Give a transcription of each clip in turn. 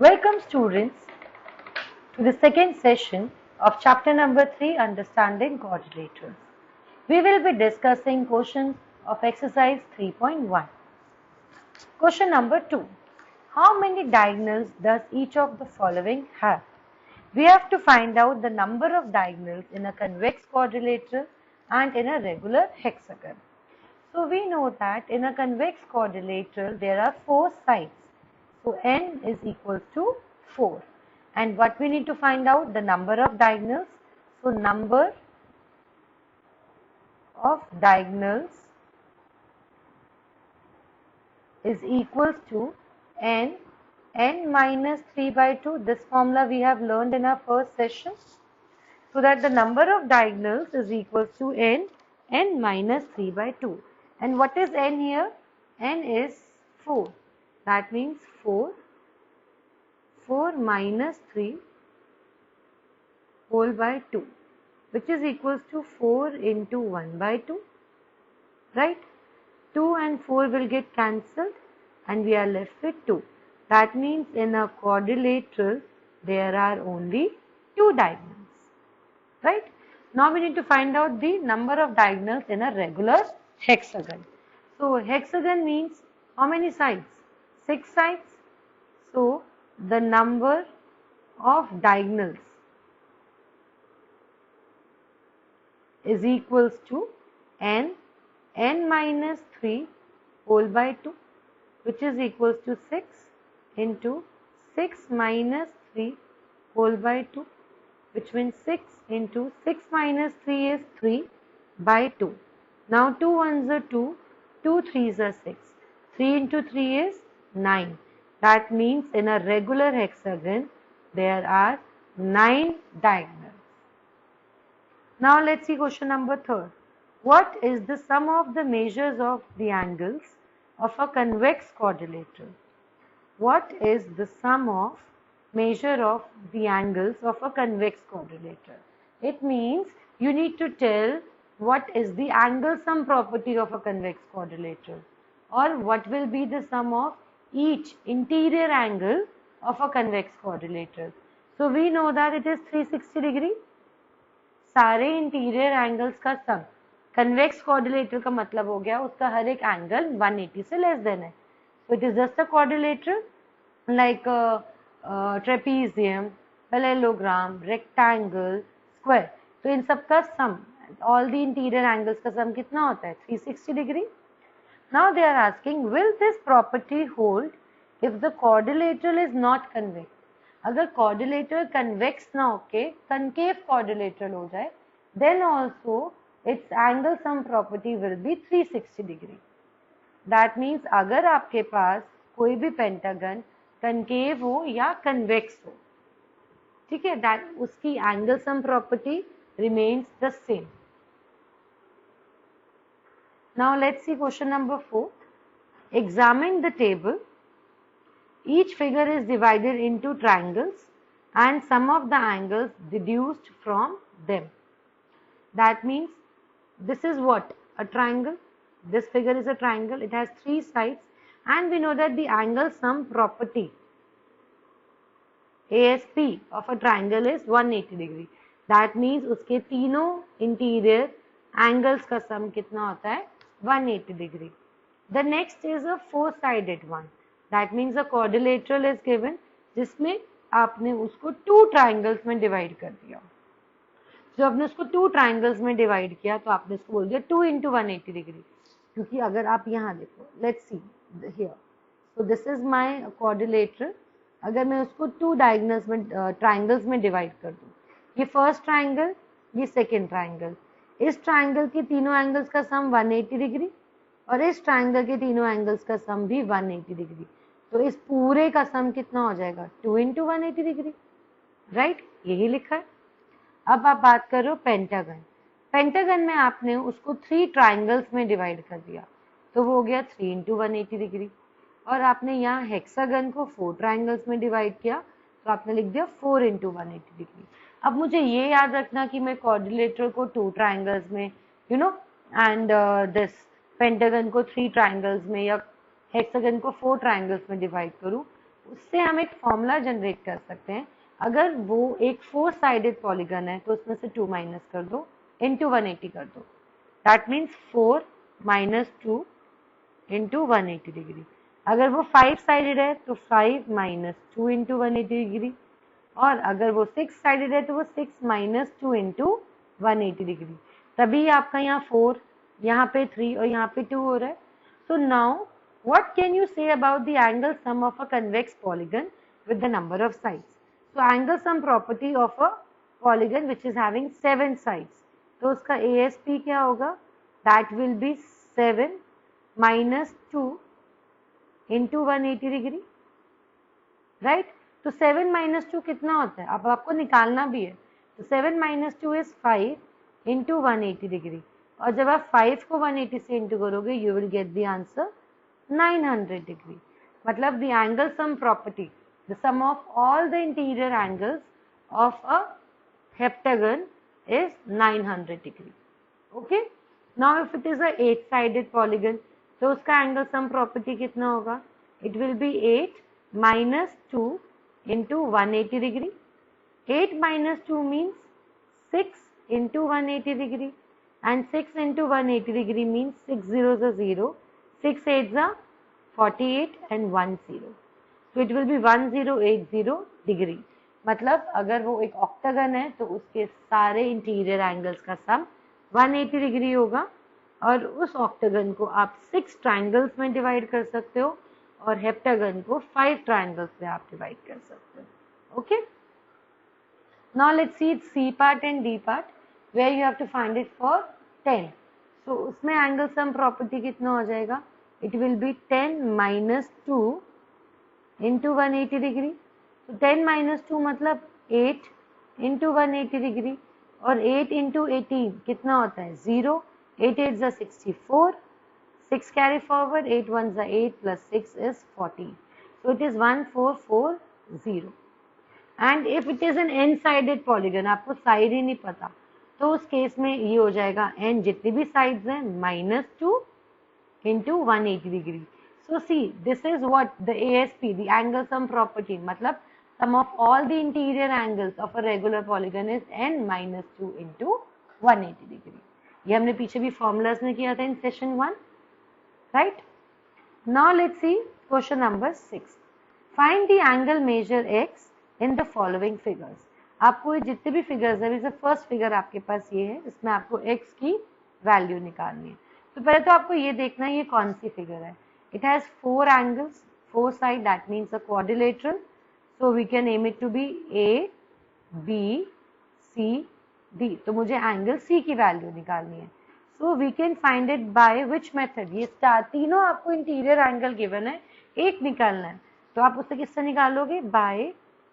Welcome students to the second session of chapter number 3, Understanding Quadrilaters. We will be discussing questions of exercise 3.1. Question number 2. How many diagonals does each of the following have? We have to find out the number of diagonals in a convex quadrilateral and in a regular hexagon. So we know that in a convex quadrilateral there are 4 sides. So n is equal to 4. And what we need to find out? The number of diagonals. So number of diagonals is equals to n minus 3 by 2. This formula we have learned in our first session. So that the number of diagonals is equals to n minus 3 by 2. And what is n here? N is 4. That means 4 minus 3 whole by 2, which is equals to 4 into 1 by 2, right? 2 and 4 will get cancelled and we are left with 2. That means in a quadrilateral there are only 2 diagonals, right? Now we need to find out the number of diagonals in a regular hexagon. So hexagon means how many sides? 6 sides. So the number of diagonals is equals to n minus 3 whole by 2, which is equals to 6 into 6 minus 3 whole by 2, which means 6 into 6 minus 3 is 3 by 2. Now 2 ones are 2, 2 threes are 6, 3 into 3 is 9. That means in a regular hexagon there are 9 diagonals. Now let's see question number 3. What is the sum of the measures of the angles of a convex quadrilateral? What is the sum of measure of the angles of a convex quadrilateral? It means you need to tell what is the angle sum property of a convex quadrilateral, or what will be the sum of each interior angle of a convex quadrilateral. So we know that it is 360 degree. सारे interior angles का सम convex quadrilateral का मतलब हो गया उसका हर एक angle 180 से less than है. So it is just a quadrilateral like trapezium, parallelogram, rectangle, square. तो इन सब का sum, all the interior angles का सम कितना होता है? 360 degree. Now they are asking will this property hold if the quadrilateral is not convex. अगर quadrilateral convex ना होके कनकेव क्वाड्रिलेटरल हो जाए, then also its angle sum property will be 360 degree. That means अगर आपके पास कोई भी पेंटागन कनकेव हो या कन्वेक्स हो, ठीक है, that उसकी angle sum property remains the same. Now let's see question number 4. Examine the table. Each figure is divided into triangles and sum of the angles deduced from them. That means this is what? A triangle. This figure is a triangle. It has 3 sides and we know that the angle sum property ASP of a triangle is 180 degree. That means उसके तीनों interior angles का sum कितना होता है? 180 degree. The next is a 4-sided one. That means a quadrilateral is given जिसमें आपने उसको 2 triangles में divide कर दिया. जब आपने उसको 2 triangles में divide किया तो आपने इसको बोल दिया 2 into 180 degree. क्योंकि अगर आप यहाँ देखो, let's see here. So this is my quadrilateral. अगर मैं उसको 2 diagonals में triangles में divide कर दूँ, ये first triangle, ये second triangle. इस triangle के तीनों angles का sum 180 degree और इस triangle के तीनों angles का sum भी 180 degree. तो इस पूरे का सम कितना हो जाएगा? 2 into 180 डिग्री, राइट? यही लिखा है. अब आप बात करो पेंटागन. पेंटागन में आपने उसको 3 ट्राइंगल्स में डिवाइड कर दिया तो वो हो गया 3 into 180 डिग्री. और आपने यहाँ हेक्सागन को 4 ट्राइंगल्स में डिवाइड किया तो आपने लिख दिया 4 into 180 डिग्री. अब मुझे ये याद रखना कि मैं क्वाड्रिलेटरल को 2 ट्राइंगल्स में, you know, and this pentagon को 3 ट्राइंगल्स में या हेक्सागन को 4 ट्राइंगल्स में डिवाइड करूं, उससे हम एक फॉर्मूला जनरेट कर सकते हैं। अगर वो एक 4 साइडेड पॉलीगन है तो उसमें से 2 माइनस कर दो, इंटू 180 कर दो। That means 4 minus 2 into 180 degree. अगर वो 5 साइडेड है तो 5 माइनस 2 इंटू 180 डिग्री, और अगर वो 6 साइडेड है तो वो 6 माइनस 2 इंटू 180 डिग्री। तभी आपका यहाँ 4, यहाँ पे 3 और यहाँ पे 2 हो रहा है। So now what can you say about the angle sum of a convex polygon with the number of sides? So angle sum property of a polygon which is having 7 sides. तो उसका ASP क्या होगा? That will be 7 minus 2 into 180 degree, right? तो 7 minus 2 कितना होता है? अब आपको निकालना भी है। तो 7 minus 2 is 5 into 180 degree, और जब आप 5 को 180 से इंटू करोगे you will get the answer 900 degree. मतलब the angle sum property, the sum of all the interior angles of a heptagon is 900 degree. Okay? Now if it is a 8-sided polygon, तो उसका angle sum property कितना होगा? It will be 8 minus 2 into 180 degree. 8 minus 2 means 6 into 180 degree, and 6 into 180 degree means 6 zeros are 0, 6 8s are 48 and 1 0. So it will be 1080 degree. मतलब अगर वो एक octagon है तो उसके सारे इंटीरियर एंगल्स का सम 180 डिग्री होगा, और उस ऑक्टागन को आप 6 ट्रायंगल्स में डिवाइड कर सकते हो और हेप्टागन को 5 ट्रायंगल्स में आप डिवाइड कर सकते हो। Okay, now let's C C part and D part where you have to find it for 10. So उसमें एंगल सम प्रॉपर्टी कितना हो जाएगा? It will be 10 minus 2 into 180 degree. तो 10 minus 2 मतलब 8 into 180 degree, और 8 into 18 कितना होता है? 0. 8 8s are 64. 6 carry forward. 8 1s are 8 plus 6 is 14. So it is 1440. And if it is an n-sided polygon, आपको साइड ही नहीं पता, तो उस केस में ये हो जाएगा n जितनी भी साइड्स हैं -2 into 180 degree. So see, this is what the ASP, the angle sum property, मतलब sum of all the interior angles of a regular polygon is n minus 2 into 180 degree. ये हमने पीछे भी formulas में किया था in session 1, right? Now let's see question number 6. Find the angle measure x in the following figures. आपको ये जितने भी फिगर्स है, जैसे फर्स्ट फिगर आपके पास ये है, इसमें आपको x की वैल्यू निकालनी है। तो पहले तो आपको ये देखना है ये कौन सी फिगर है। It has 4 angles, 4 side, that means a quadrilateral, so we can name it to be A, B, C, D. तो मुझे एंगल C की वैल्यू निकालनी है। So we can find it by which method? ये तीनों आपको interior angle given है, एक निकालना है, तो आप उससे किससे निकालोगे? By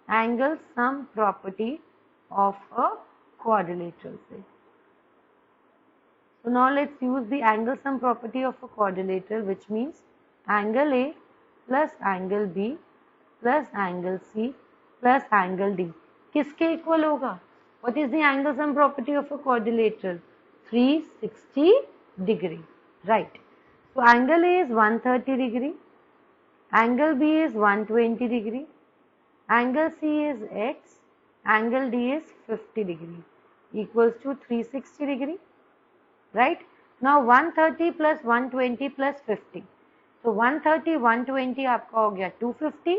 angle sum property of a quadrilateral से। So now let's use the angle sum property of a quadrilateral, which means angle A plus angle B plus angle C plus angle D किसके equal होगा? What is the angle sum property of a quadrilateral? 360 degree, right? So angle A is 130 degree, angle B is 120 degree, angle C is x, angle D is 50 degree, equals to 360 degree, right? Now 130 plus 120 plus 50. So 130, 120 आपका हो गया 250,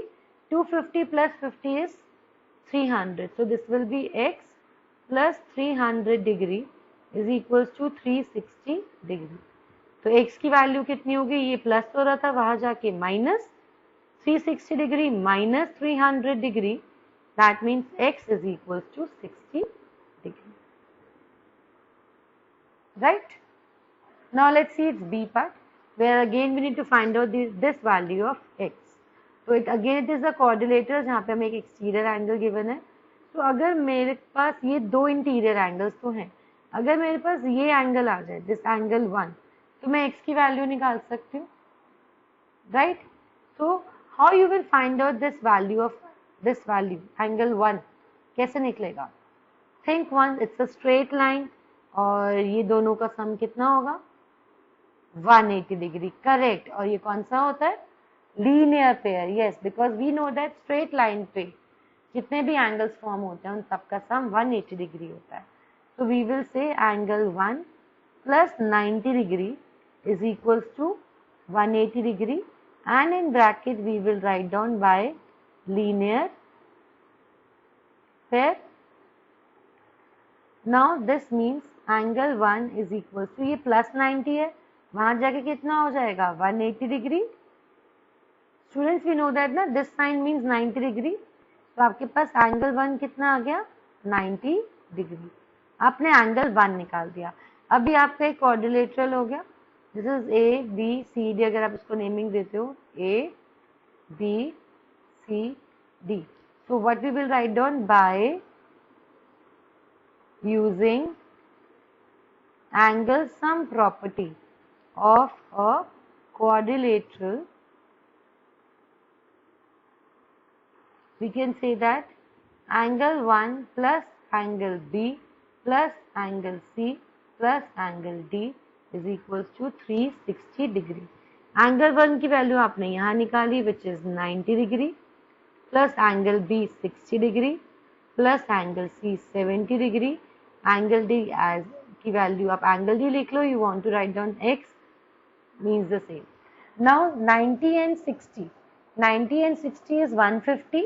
250 plus 50 is 300. So this will be x plus 300 degree is equals to 360 degree. तो x की value कितनी होगी? ये plus हो रहा था, वहां जाके minus 360 degree minus 300 degree, that means x is equals to 60 degree, right? Now let's see its B part, where again we need to find out this value of x. So it is a quadrilateral जहाँ पे हमें एक exterior angle given है। तो अगर मेरे पास ये दो इंटीरियर एंगल्स तो हैं, अगर मेरे पास ये एंगल आ जाए, दिस एंगल 1, तो मैं x की वैल्यू निकाल सकती हूँ, राइट? तो how you will find out this value of this value, angle 1, कैसे निकलेगा? Think once, it's a straight line, और ये दोनों का सम कितना होगा? 180 डिग्री, करेक्ट। और ये कौन सा होता है? Linear pair, yes, because we know that straight line पे जितने भी एंगल्स फॉर्म होते हैं उन सबका सम 180 डिग्री होता है. So we will say angle 1 plus 90 degree is equals to 180 degree, and in bracket we will write down by linear pair. Now this means angle 1 is equals to, ये plus 90 है, वहां जाके कितना हो जाएगा 180 degree. Students, we know that ना this sign means 90 degree. तो आपके पास angle 1 कितना आ गया 90 degree. आपने एंगल 1 निकाल दिया. अभी आपका एक क्वाड्रिलेटरल हो गया. This is A B C D, अगर आप इसको नेमिंग देते हो A B C D. So what we will write down by using angle sum property of a quadrilateral, we can say that angle 1 plus angle B plus angle C plus angle D is equals to 360 degree. Angle 1 की value आपने यहाँ निकाली which is 90 degree plus angle B 60 degree plus angle C 70 degree. Angle D as की value आप angle D लिख लो, you want to write down X means the same. Now 90 and 60, 90 and 60 is 150,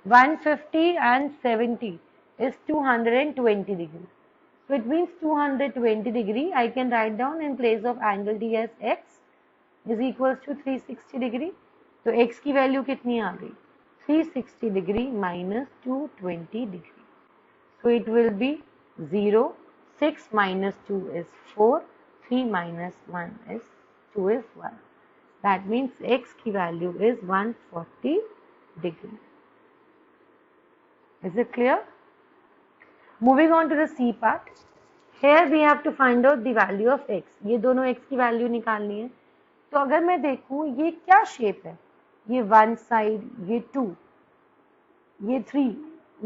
150 and 70 is 220 degree. So it means 220 degree. I can write down in place of angle D as X is equals to 360 degree. तो X की value कितनी आ गई 360 degree minus 220 degree. So it will be 0, 6 minus 2 is 4, 3 minus 1 is 2 is 1. That means X की value is 140 degree. Is it clear? Moving on to the C part. Here we have to find out the value of X. ये दोनों X की value निकालनी है. तो अगर मैं देखूं ये क्या शेप है, ये 1 साइड, ये 2, ये 3,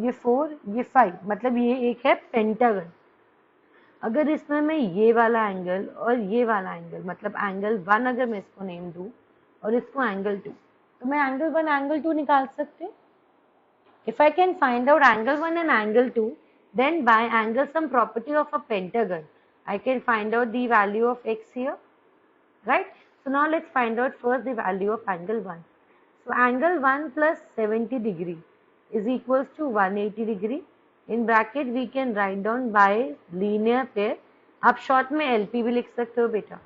ये 4, ये 5, मतलब ये एक है पेंटागन. अगर इसमें मैं ये वाला एंगल और ये वाला एंगल, मतलब एंगल 1 अगर मैं इसको नेम दूं और इसको एंगल 2, तो मैं एंगल 1 एंगल 2 निकाल सकते. If I can find out angle 1 and angle 2, then by angle sum property of a pentagon, I can find out the value of X here, right? So now let's find out first the value of angle 1. So angle 1 plus 70 degree is equals to 180 degree. In bracket we can write down by linear pair. आप short में LP भी लिख सकते हो बेटा.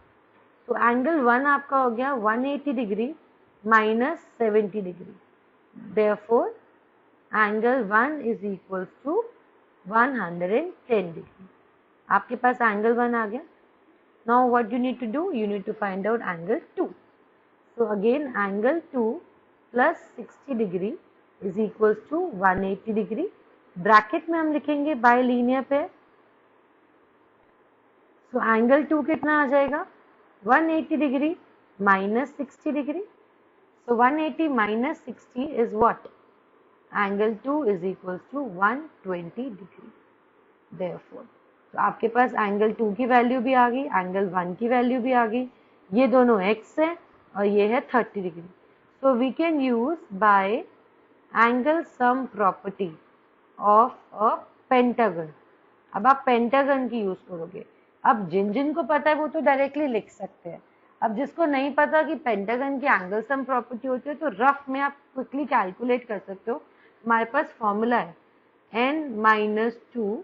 तो angle 1 आपका हो गया 180 degree minus 70 degree. Therefore angle 1 is equals to 110 degree. आपके पास angle 1 आ गया. Now what you need to do? You need to find out angle 2. So again angle 2 plus 60 degree is equals to 180 degree. Bracket में हम लिखेंगे by linear pair. So angle 2 कितना आ जाएगा 180 degree minus 60 degree. So 180 minus 60 is what? Angle 2 is equals to 120 degree. Therefore, तो आपके पास angle 2 की value भी आ गई, एंगल 1 की वैल्यू भी आ गई. ये दोनों x है और ये है 30 degree. So we can use by angle sum property of a pentagon. अब आप पेंटागन की यूज करोगे. अब जिन को पता है वो तो डायरेक्टली लिख सकते हैं. अब जिसको नहीं पता कि पेंटागन की एंगल सम प्रॉपर्टी होती है, तो रफ में आप क्विकली कैलकुलेट कर सकते हो. हमारे पास फॉर्मूला है n-2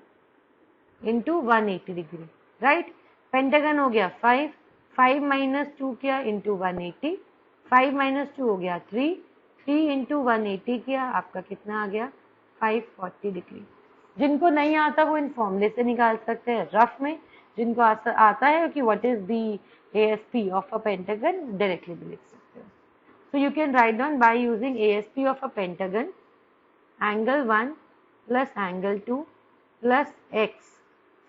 into 180 degree, right. Pentagon हो गया 5, 5 माइनस 2 किया इंटू 180, 5 माइनस 2 हो गया 3, 3 इंटू 180 किया, आपका कितना आ गया 540 डिग्री. जिनको नहीं आता वो इन फॉर्मूले से निकाल सकते हैं रफ में. जिनको आता है कि what is the ASP of a pentagon, directly भी लिख सकते हो. So you can write down by using ASP of a pentagon angle 1 plus angle 2 plus x,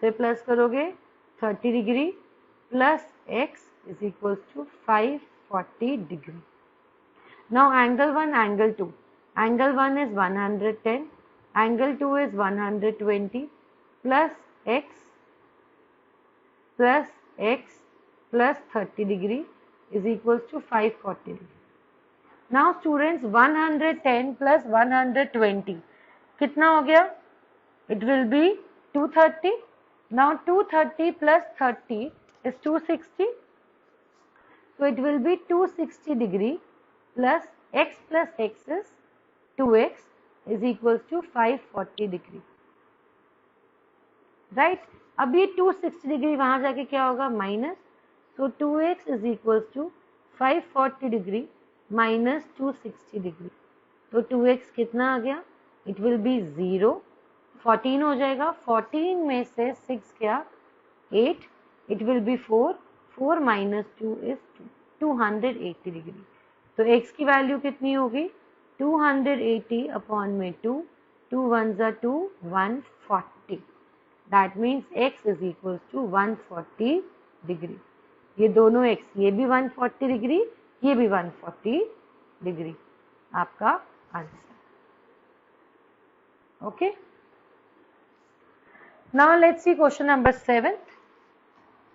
फिर प्लस करोगे 30 degree plus x is equals to 540 degree. Now angle 1, angle 2. Angle 1 is 110, angle 2 is 120 plus x plus 30 degree is equals to 540 degree. Now students 110 plus 120 कितना हो गया? It will be 230. Now 230 plus 30 is 260. So it will be 260 degree plus x is 2x is equals to 540 degree. Right अब ये 260 degree वहां जाके क्या होगा? Minus. So 2x is equals to 540 degree minus 260 degree. तो 2x कितना आ गया? It will be 0. 14 हो जाएगा. 14 में से 6 क्या? 8. It will be 4. 4 minus 2 is 280 degree. तो x की वैल्यू कितनी होगी? 280 अपॉन में 2. 2 1 जा 2 140. That means x is equals to 140 degree. ये दोनों x, ये भी 140 डिग्री, ये भी 140 डिग्री. आपका answer. Okay. Now let's see question number 7.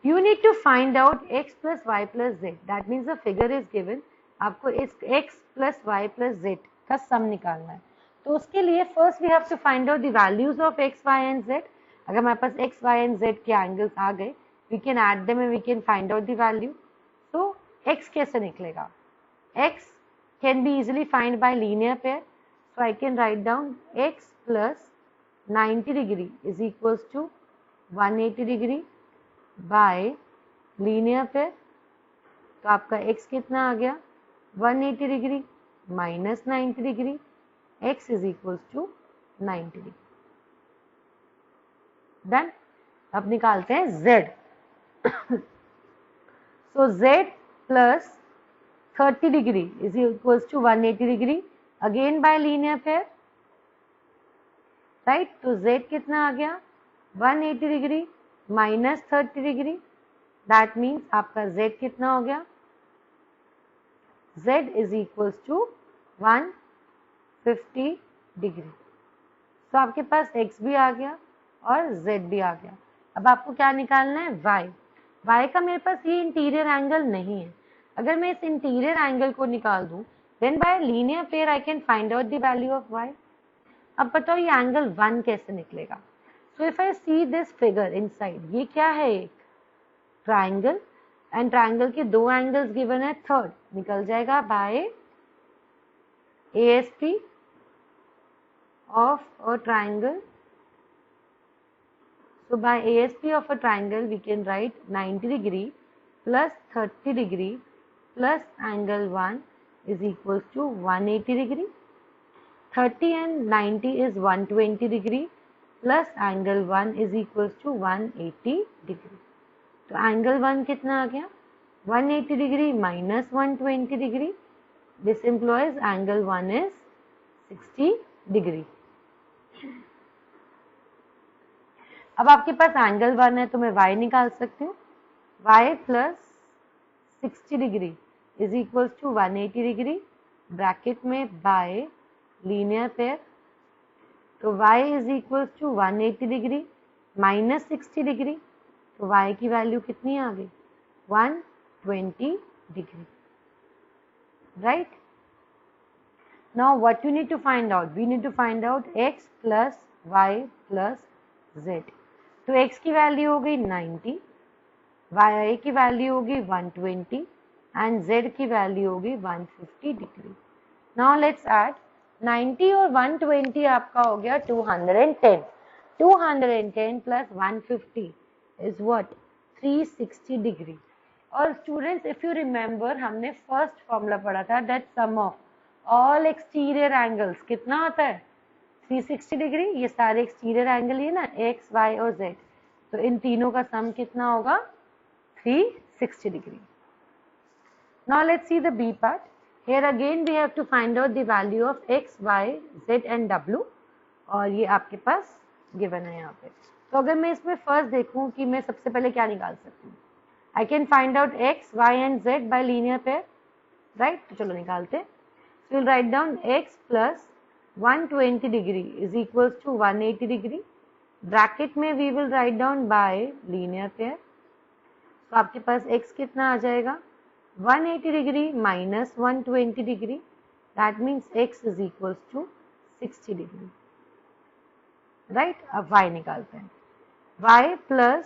You need to find out x plus y plus z. That means the figure is given. आपको इस x plus y plus z का सम निकालना है. तो उसके लिए first we have to find out the values of x, y and z. अगर हमारे पास x, y and z के एंगल्स आ गए, we can add them and we can find out the value. So x कैसे निकलेगा? x can be easily find by linear pair. So I can write down x plus 90 degree is equals to 180 degree by linear pair. तो आपका x कितना आ गया? 180 degree minus 90 degree. x is equals to 90 degree. Done. अब निकालते हैं z. So z plus 30 degree is equals to 180 degree again by linear pair. Right. तो z कितना आ गया? 180 degree minus 30 degree. That means आपका z कितना हो गया? z is equals to 150 degree. तो आपके पास x भी आ गया और z भी आ गया. अब आपको क्या निकालना है? y. y का मेरे पास ये इंटीरियर एंगल नहीं है. अगर मैं इस इंटीरियर एंगल को निकाल दूं, then by linear pair I can find out the value of y. अब बताओ ये एंगल 1 कैसे निकलेगा? So if I see this figure inside, ये क्या है? एक ट्राइंगल. एंड ट्राइंगल के दो एंगल्स गिवन है. थर्ड निकल जाएगा bye ASP of a triangle. So by ASP of a triangle we can write 90 degree plus 30 degree plus angle 1 is equals to 180 degree. 30 and 90 is 120 degree plus angle 1 is equals to 180 degree. तो angle 1 कितना आ गया? 180 degree minus 120 degree. This implies angle 1 is 60 degree. अब आपके पास angle 1 है तो मैं y निकाल सकती हूँ. y plus 60 degree is equals to 180 degree bracket में बाय लीनियर पेयर. तो y is equals to 180 degree minus 60 degree. तो y की वैल्यू कितनी आ गई? 120 degree. Right. Now what you need to find out? We need to find out x plus y plus z. तो x की value हो गई 90, y की वैल्यू होगी 120 एंड z की वैल्यू होगी 150 डिग्री. नाउ लेट्स ऐड 90 और 120 आपका हो गया 210. 210 प्लस 150 इज व्हाट? 360 डिग्री. और स्टूडेंट्स इफ यू रिमेम्बर हमने फर्स्ट फॉर्मूला पढ़ा था that sum of all exterior angles कितना होता है? 360 डिग्री. ये सारे एक्सटीरियर एंगल ही ना x, y और z. तो इन तीनों का सम कितना होगा? 360 degree. Now let's see the b part. Here again we have to find out the value of x, y, z and w. और ये आपके पास गिवन है यहाँ पे. तो अगर मैं इसमें फर्स्ट देखूं कि मैं सबसे पहले क्या निकाल सकती हूँ, आई can find out x, y and z bye linear pair. Right. तो चलो निकालते हैं. So will write down x plus 120 degree is equals to 180 degree. Bracket में we will write down by linear pair. तो आपके पास x कितना आ जाएगा? 180 degree minus 120 degree. That means x is equals to 60 degree. Right? अब y निकालते हैं. y plus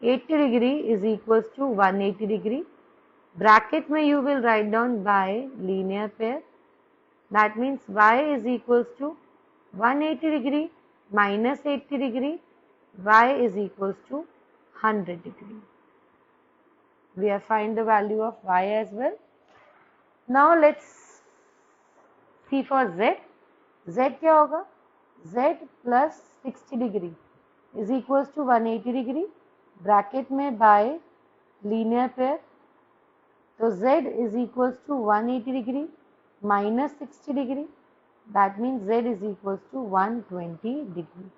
80 degree is equals to 180 degree. Bracket में you will write down by linear pair. That means y is equals to 180 degree minus 80 degree. Y is equals to 100 degree. We have find the value of y as well. Now let's see for z. Z क्या होगा? Z plus 60 degree is equals to 180 degree. Bracket में by linear pair. So z is equals to 180 degree minus 60 degree. That means z is equals to 120 degree.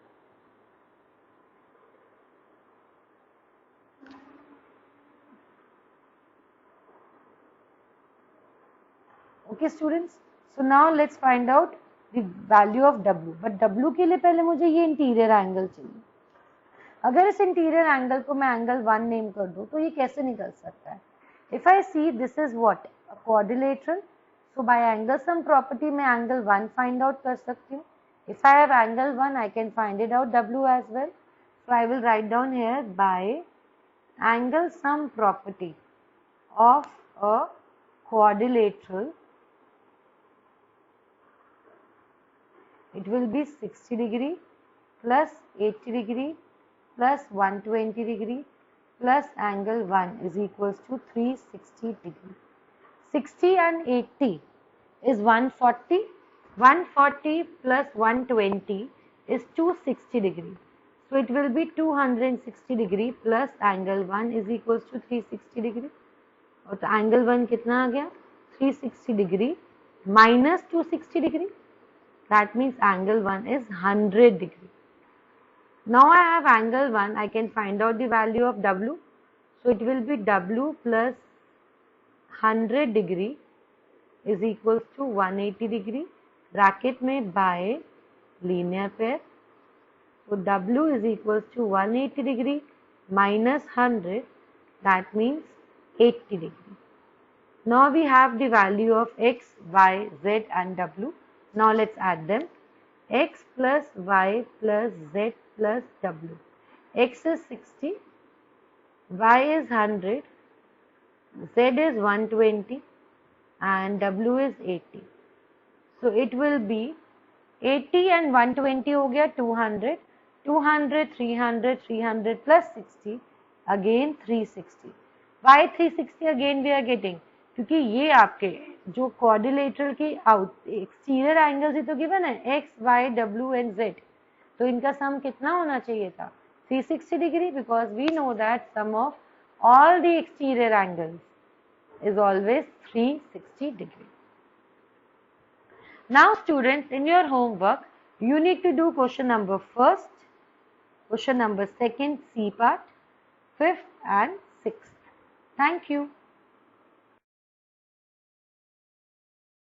Okay students, so now let's find out the value of W. But W के लिए पहले मुझे ये interior angle चाहिए. अगर इस interior angle को मैं एंगल 1 नेम कर दूं तो ये कैसे निकल सकता है? If I see this is what? A quadrilateral. So by angle sum property मैं angle 1 find out कर सकती हूँ. If I have angle 1, I can find it out W as well. So I will write down here by angle sum property of a quadrilateral. It will be 60 degree plus 80 degree plus 120 degree plus angle 1 is equals to 360 degree. 60 and 80 is 140. 140 plus 120 is 260 degree. So it will be 260 degree plus angle 1 is equals to 360 degree. और तो angle 1 कितना आ गया? 360 degree minus 260 degree. That means angle 1 is 100 degree. Now I have angle 1, I can find out the value of W. So it will be W plus 100 degree is equals to 180 degree. Bracket में by linear pair. So W is equals to 180 degree minus 100. That means 80 degree. Now we have the value of x, y, z and W. Now let's add them. X plus y plus z plus w. X is 60, y is 100, z is 120 and w is 80. So it will be 80 and 120 हो गया 200, 200, 300, 300 plus 60 again 360. Why 360 again we are getting? क्योंकि ये आपके जो quadrilateral की out exterior angles ही तो given है x, y, w and z. तो इनका सम कितना होना चाहिए था? 360 degree, because we know that sum of all the exterior angles is always 360 degree. Now students, in your homework, you need to do question number 1st, question number 2nd C part, 5th and 6th. Thank you.